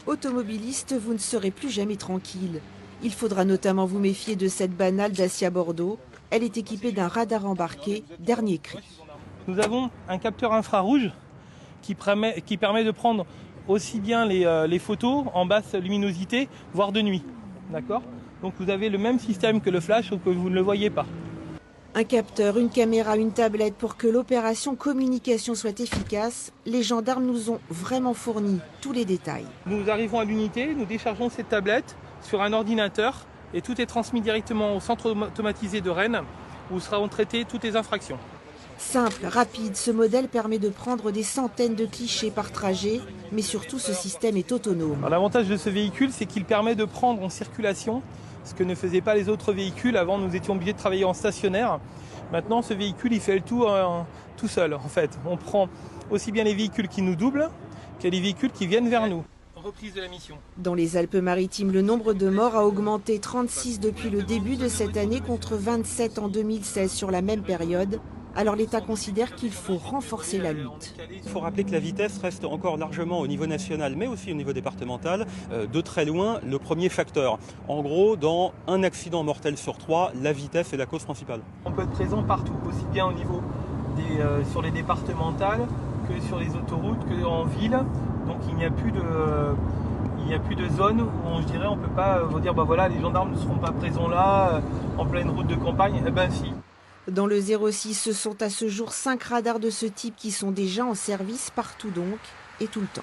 Automobiliste, vous ne serez plus jamais tranquille. Il faudra notamment vous méfier de cette banale Dacia Bordeaux. Elle est équipée d'un radar embarqué, dernier cri. Nous avons un capteur infrarouge qui permet de prendre aussi bien les photos en basse luminosité, voire de nuit. D'accord ? Donc vous avez le même système que le flash, sauf que vous ne le voyez pas. Un capteur, une caméra, une tablette pour que l'opération communication soit efficace. Les gendarmes nous ont vraiment fourni tous les détails. Nous arrivons à l'unité, nous déchargeons cette tablette sur un ordinateur et tout est transmis directement au centre automatisé de Rennes où seront traitées toutes les infractions. Simple, rapide, ce modèle permet de prendre des centaines de clichés par trajet, mais surtout ce système est autonome. L'avantage de ce véhicule, c'est qu'il permet de prendre en circulation ce que ne faisaient pas les autres véhicules. Avant, nous étions obligés de travailler en stationnaire. Maintenant, ce véhicule, il fait le tout tout seul. En fait, on prend aussi bien les véhicules qui nous doublent que les véhicules qui viennent vers nous. Reprise de la mission. Dans les Alpes-Maritimes, le nombre de morts a augmenté 36 depuis le début de cette année contre 27 en 2016 sur la même période. Alors l'État considère qu'il faut renforcer la lutte. Il faut rappeler que la vitesse reste encore largement au niveau national, mais aussi au niveau départemental, de très loin le premier facteur. En gros, dans un accident mortel sur 3, la vitesse est la cause principale. On peut être présent partout, aussi bien au niveau sur les départementales que sur les autoroutes, que en ville. Donc il n'y a plus de zone où on ne peut pas vous dire voilà, les gendarmes ne seront pas présents là en pleine route de campagne. Eh ben si. Dans le 06, ce sont à ce jour 5 radars de ce type qui sont déjà en service partout donc et tout le temps.